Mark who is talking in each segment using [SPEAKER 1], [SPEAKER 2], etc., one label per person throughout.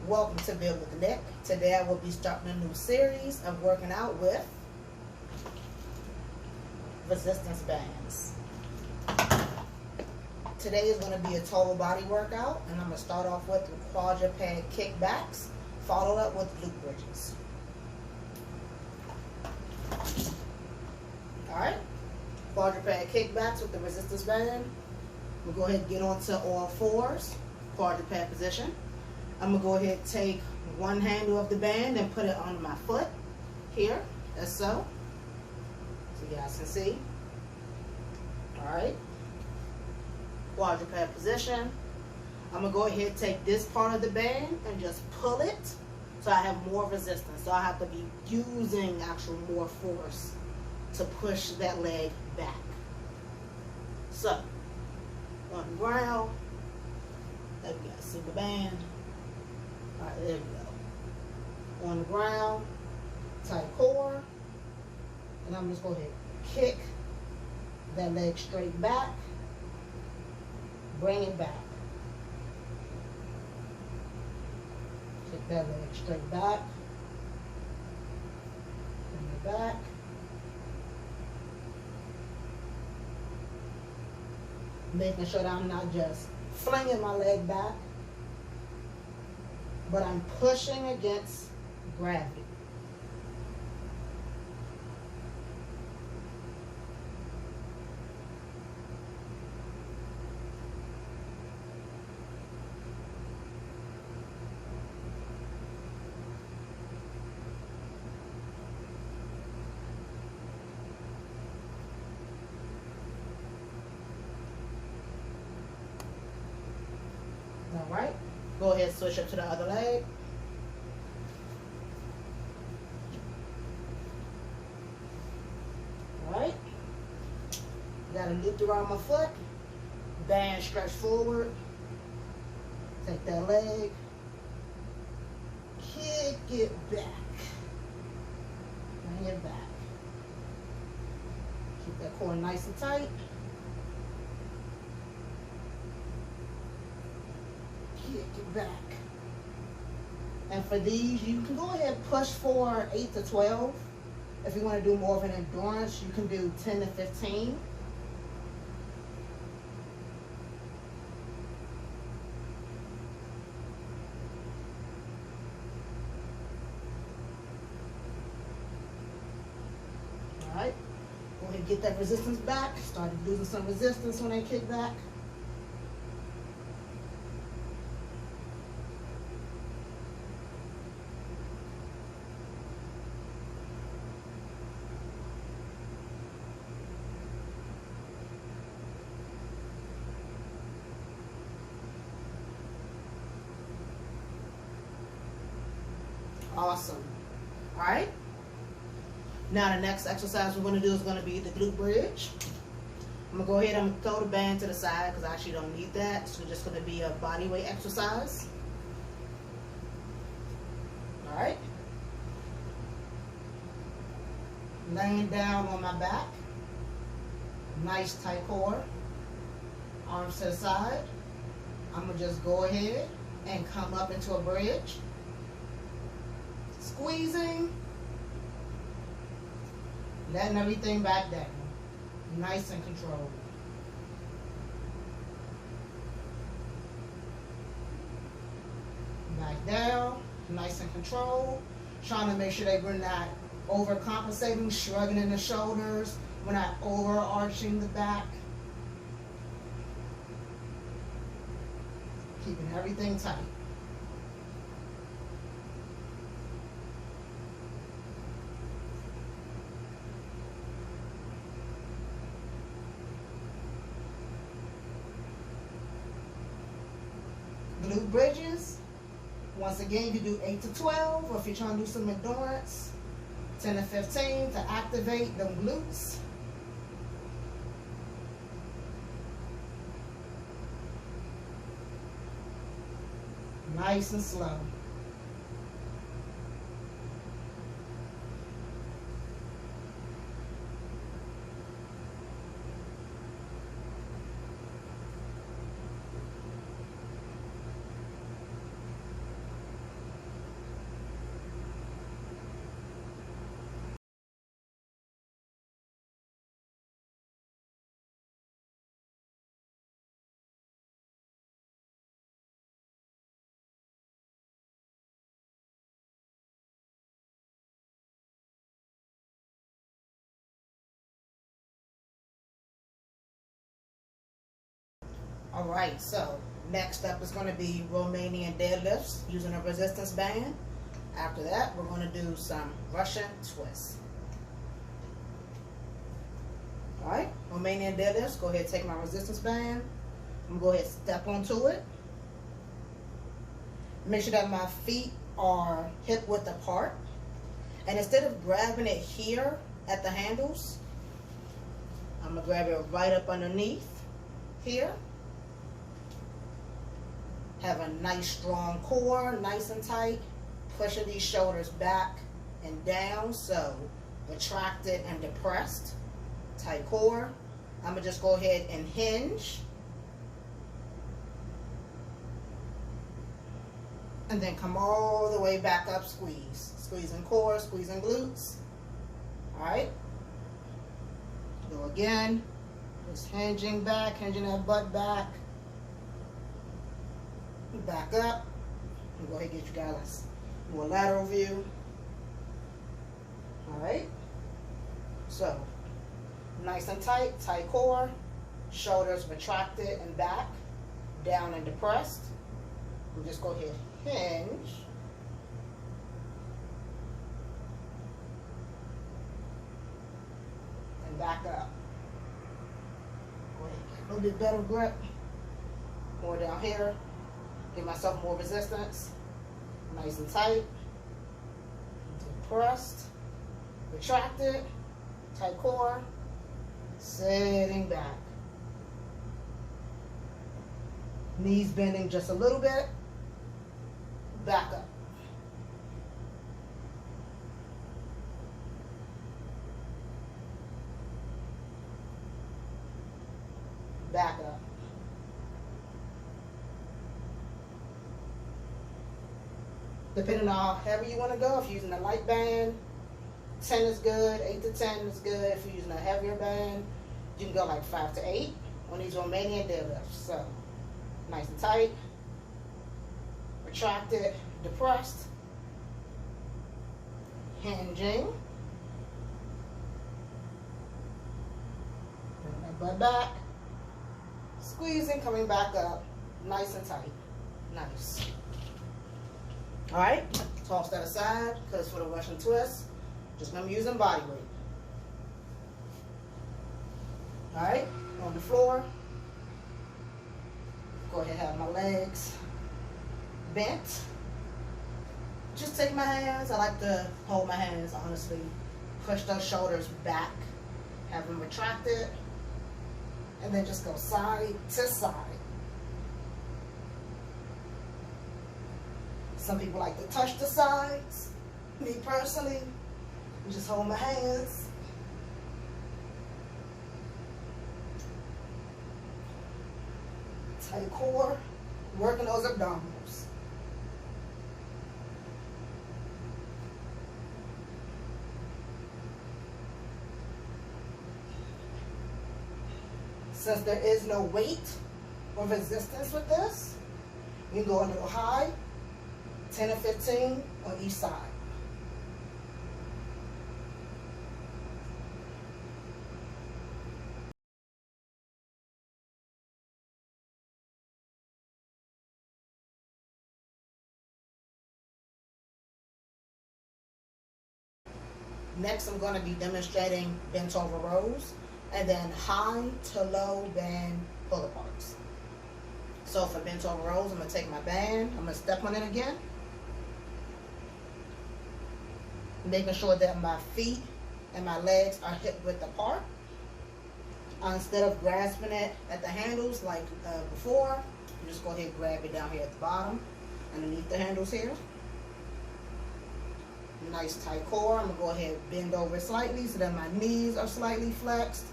[SPEAKER 1] Welcome to Build with Nick. Today I will be starting a new series of working out with resistance bands. Today is going to be a total body workout, and I'm going to start off with the Quadrpid kickbacks, followed up with glute bridges. Alright, Quadrpid kickbacks with the resistance band. We'll go ahead and get onto all fours, quadruped position. I'm going to go ahead and take one handle of the band and put it on my foot here, as so you guys can see. Alright, quadruped position. I'm going to go ahead and take this part of the band and just pull it so I have more resistance. So I have to be using actual more force to push that leg back. So, on the ground, there we go, see the band. Alright, there we go. On the ground, tight core, and I'm just going to kick that leg straight back, bring it back. Kick that leg straight back, bring it back. Making sure that I'm not just flinging my leg back, but I'm pushing against gravity. Alright, go ahead and switch up to the other leg. Alright, got a loop around my foot, band stretch forward, take that leg, kick it back, bring it back. Keep that core nice and tight. Kick it back. And for these, you can go ahead and push for 8 to 12. If you want to do more of an endurance, you can do 10 to 15. Alright, go ahead and get that resistance back. Started losing some resistance when I kick back. Awesome. Alright. Now the next exercise we're going to do is going to be the glute bridge. I'm going to go ahead and throw the band to the side because I actually don't need that. So it's just going to be a body weight exercise. Alright. Laying down on my back. Nice tight core. Arms to the side. I'm going to just go ahead and come up into a bridge. Squeezing, letting everything back down, nice and controlled. Back down, nice and controlled. Trying to make sure that we're not overcompensating, shrugging in the shoulders. We're not overarching the back. Keeping everything tight. Glute bridges, once again, you can do 8 to 12, or if you're trying to do some endurance, 10 to 15 to activate them glutes. Nice and slow. All right, so next up is going to be Romanian deadlifts using a resistance band. After that, we're going to do some Russian twists. All right, Romanian deadlifts. Go ahead, take my resistance band. I'm going to go ahead and step onto it. Make sure that my feet are hip width apart. And instead of grabbing it here at the handles, I'm going to grab it right up underneath here. Have a nice strong core, nice and tight. Pushing these shoulders back and down, so retracted and depressed. Tight core. I'm going to just go ahead and hinge. And then come all the way back up, squeeze. Squeezing core, squeezing glutes. Alright. Go again. Just hinging back, hinging that butt back. Back up. And go ahead and get you guys more lateral view. Alright. So, nice and tight, tight core. Shoulders retracted and back. Down and depressed. We'll just go ahead, hinge. And back up. Go ahead, get a little bit better grip. More down here. Give myself more resistance. Nice and tight. Depressed. Retracted. Tight core. Sitting back. Knees bending just a little bit. Back up. Back up. Depending on how heavy you want to go, if you're using a light band, 10 is good, 8 to 10 is good. If you're using a heavier band, you can go like 5 to 8 on these Romanian deadlifts. So, nice and tight, retracted, depressed, hinging, bring that butt back, squeezing, coming back up, nice and tight, nice. All right, toss that aside, because for the Russian twist, just gonna be using body weight. All right, on the floor. Go ahead and have my legs bent. Just take my hands. I like to hold my hands, honestly. Push those shoulders back. Have them retracted. And then just go side to side. Some people like to touch the sides. Me personally, just hold my hands. Tight core, working those abdominals. Since there is no weight or resistance with this, you can go a little high, 10 or 15 on each side. Next, I'm going to be demonstrating bent over rows and then high to low band pull aparts. So for bent over rows, I'm going to take my band, I'm going to step on it again, making sure that my feet and my legs are hip width apart. Instead of grasping it at the handles like before, you just go ahead and grab it down here at the bottom, underneath the handles here. Nice tight core. I'm going to go ahead and bend over slightly so that my knees are slightly flexed.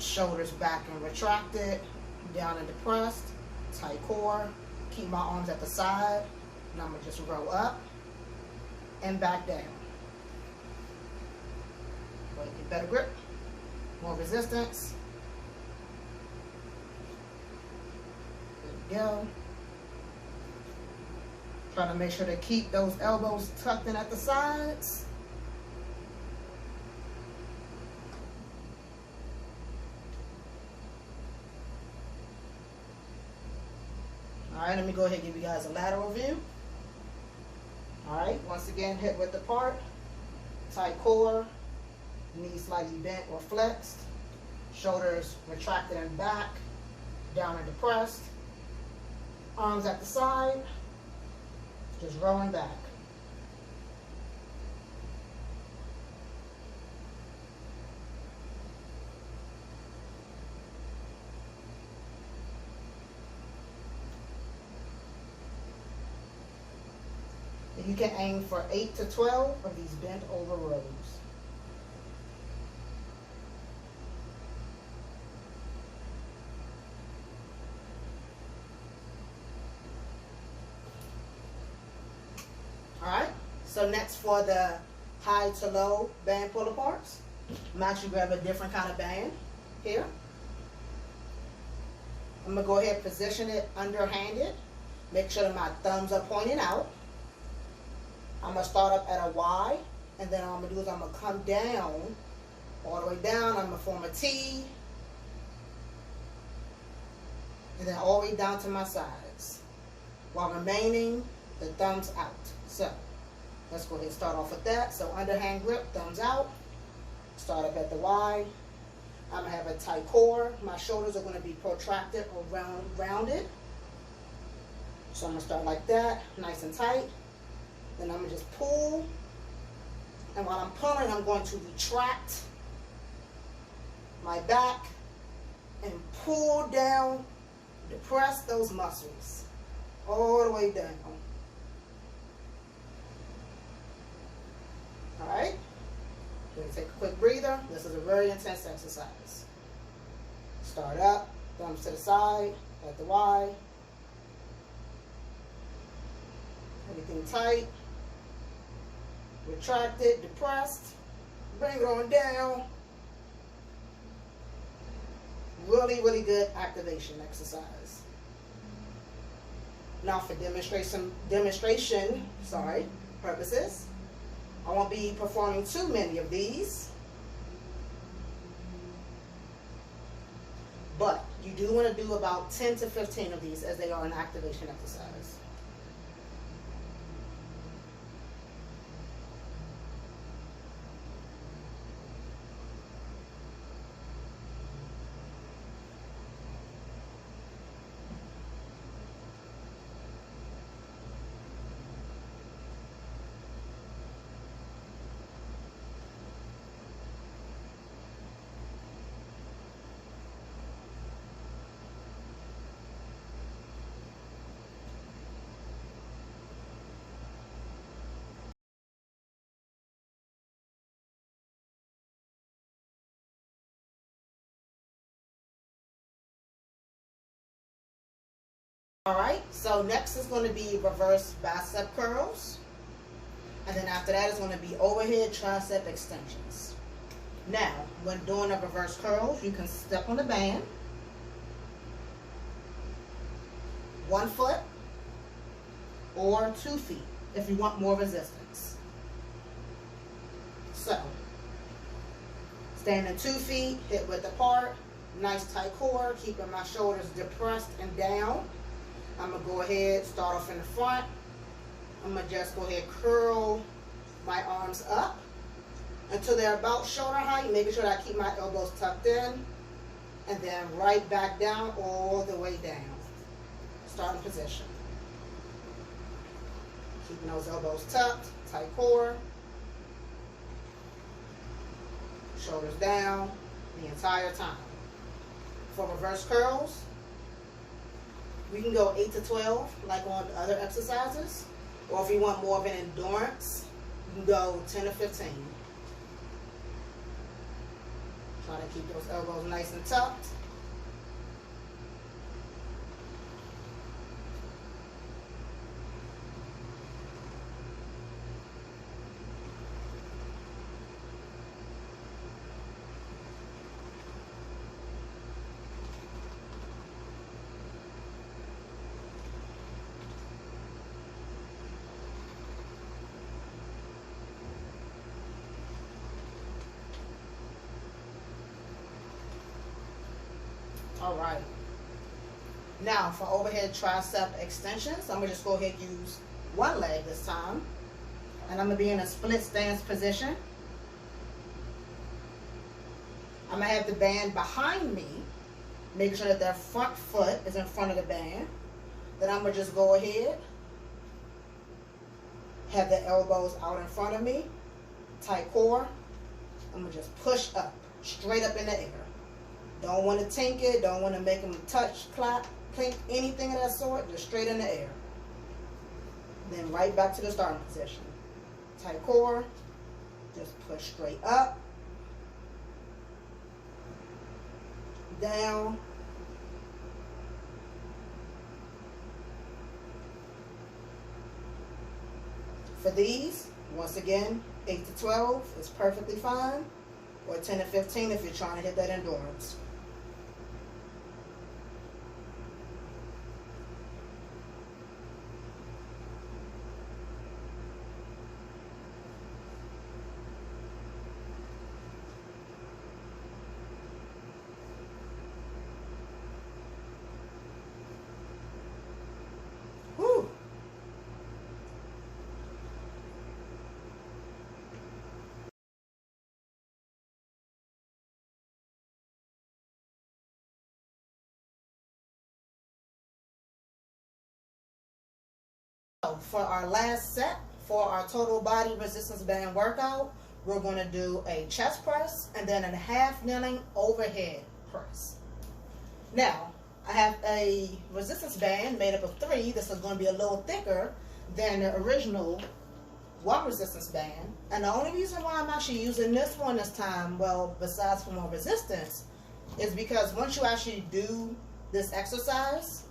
[SPEAKER 1] Shoulders back and retracted, down and depressed. Tight core. Keep my arms at the side. And I'm going to just roll up and back down. Go ahead and get better grip. More resistance. There we go. Try to make sure to keep those elbows tucked in at the sides. All right, let me go ahead and give you guys a lateral view. All right, once again, hip width apart, tight core, knees slightly bent or flexed, shoulders retracted and back, down and depressed, arms at the side, just rolling back. You can aim for 8 to 12 of these bent over rows. All right, so next for the high to low band pull aparts, I'm actually grab a different kind of band here. I'm gonna go ahead and position it underhanded. Make sure that my thumbs are pointing out. I'm going to start up at a Y, and then what I'm going to do is I'm going to come down, all the way down. I'm going to form a T, and then all the way down to my sides, while remaining the thumbs out. So, let's go ahead and start off with that. So, underhand grip, thumbs out. Start up at the Y. I'm going to have a tight core. My shoulders are going to be protracted or rounded. So, I'm going to start like that, nice and tight. Then I'm going to just pull, and while I'm pulling, I'm going to retract my back and pull down, depress those muscles all the way down. All right? We're going to take a quick breather. This is a very intense exercise. Start up, thumbs to the side, at the Y. Everything tight. Retracted, depressed, bring it on down. Really, really good activation exercise. Now for demonstration purposes, I won't be performing too many of these, but you do want to do about 10 to 15 of these as they are an activation exercise. All right, so next is going to be reverse bicep curls. And then after that is going to be overhead tricep extensions. Now, when doing a reverse curls, you can step on the band, 1 foot or 2 feet if you want more resistance. So, standing 2 feet, hip width apart, nice tight core, keeping my shoulders depressed and down. I'm going to go ahead, start off in the front. I'm going to just go ahead, curl my arms up until they're about shoulder height, making sure that I keep my elbows tucked in, and then right back down all the way down. Starting position. Keeping those elbows tucked, tight core, shoulders down the entire time. For reverse curls, we can go 8 to 12 like on other exercises, or if you want more of an endurance, you can go 10 to 15. Try to keep those elbows nice and tucked. All right. Now for overhead tricep extensions, I'm going to just go ahead and use one leg this time. And I'm going to be in a split stance position. I'm going to have the band behind me, making sure that their front foot is in front of the band. Then I'm going to just go ahead, have the elbows out in front of me, tight core. I'm going to just push up, straight up in the air. Don't want to tink it, don't want to make them touch, clap, clink, anything of that sort, just straight in the air. Then right back to the starting position. Tight core, just push straight up, down, for these, once again, 8 to 12 is perfectly fine, or 10 to 15 if you're trying to hit that endurance. For our last set, for our total body resistance band workout, we're going to do a chest press and then a half kneeling overhead press. Now, I have a resistance band made up of 3. This is going to be a little thicker than the original 1 resistance band. And the only reason why I'm actually using this one this time, well, besides for more resistance, is because once you actually do this exercise,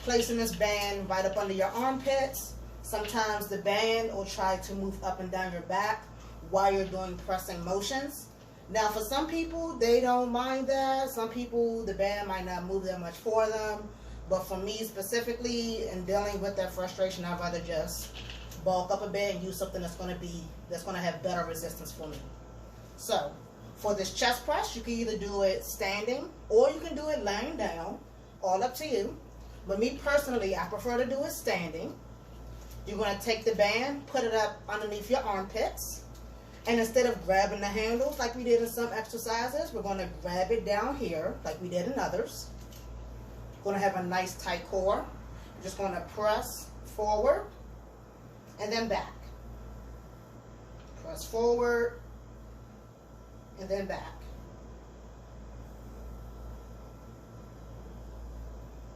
[SPEAKER 1] placing this band right up under your armpits, sometimes the band will try to move up and down your back while you're doing pressing motions. Now for some people, they don't mind that. Some people, the band might not move that much for them. But for me specifically, in dealing with that frustration, I'd rather just bulk up a bit and use something that's going to have better resistance for me. So for this chest press, you can either do it standing or you can do it laying down, all up to you. But me personally, I prefer to do it standing. You're going to take the band, put it up underneath your armpits, and instead of grabbing the handles like we did in some exercises, we're going to grab it down here like we did in others. We're going to have a nice tight core. We're just going to press forward and then back. Press forward and then back.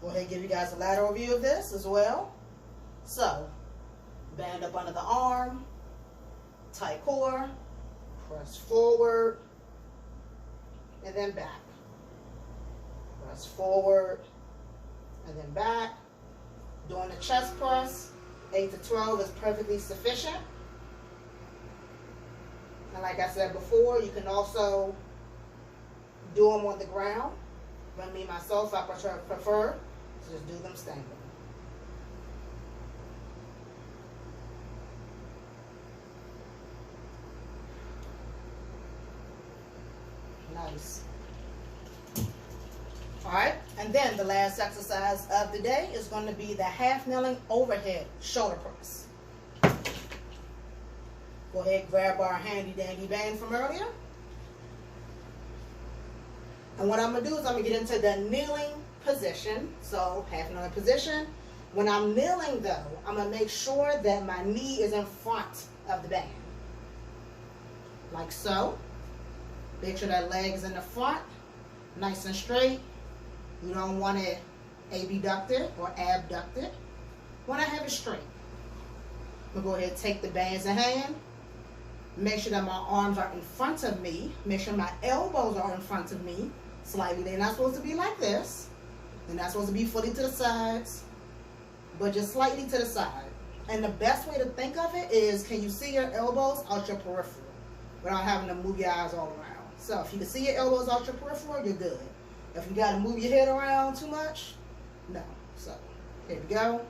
[SPEAKER 1] Go ahead and give you guys a lateral view of this as well. So, band up under the arm, tight core, press forward, and then back. Press forward, and then back. Doing the chest press, 8 to 12 is perfectly sufficient. And like I said before, you can also do them on the ground. But me, myself, I prefer to just do them standing. Nice. Alright, and then the last exercise of the day is going to be the half kneeling overhead shoulder press. Go ahead, grab our handy dandy band from earlier. And what I'm going to do is I'm going to get into the kneeling position. So, half kneeling position. When I'm kneeling though, I'm going to make sure that my knee is in front of the band. Like so. Make sure that leg is in the front, nice and straight. You don't want it abducted or abducted. You want to have it straight. I'm going to go ahead and take the bands in hand. Make sure that my arms are in front of me. Make sure my elbows are in front of me. Slightly. They're not supposed to be like this. They're not supposed to be fully to the sides, but just slightly to the side. And the best way to think of it is, can you see your elbows out your peripheral without having to move your eyes all around? So if you can see your elbows out your peripheral, you're good. If you got to move your head around too much, no. So here we go.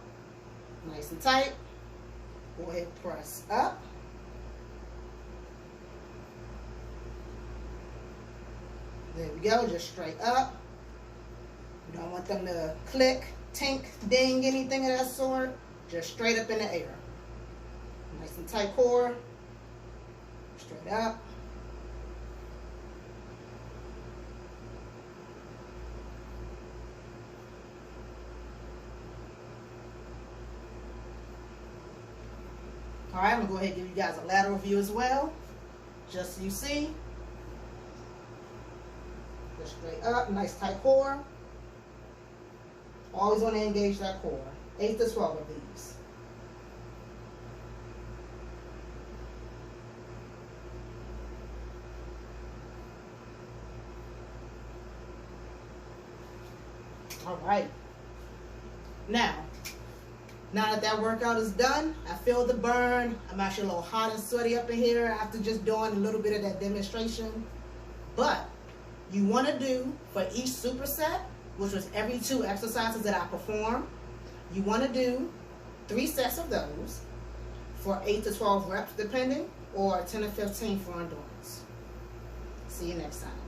[SPEAKER 1] Nice and tight. Go ahead and press up. There we go, just straight up. You don't want them to click, tink, ding, anything of that sort. Just straight up in the air. Nice and tight core. Straight up. All right, I'm gonna go ahead and give you guys a lateral view as well, just so you see. Just straight up, nice tight core. Always want to engage that core. 8 to 12 of these. All right. Now that that workout is done, I feel the burn. I'm actually a little hot and sweaty up in here after just doing a little bit of that demonstration. But you want to do for each superset, which was every 2 exercises that I perform, you want to do 3 sets of those for 8 to 12 reps depending, or 10 to 15 for endurance. See you next time.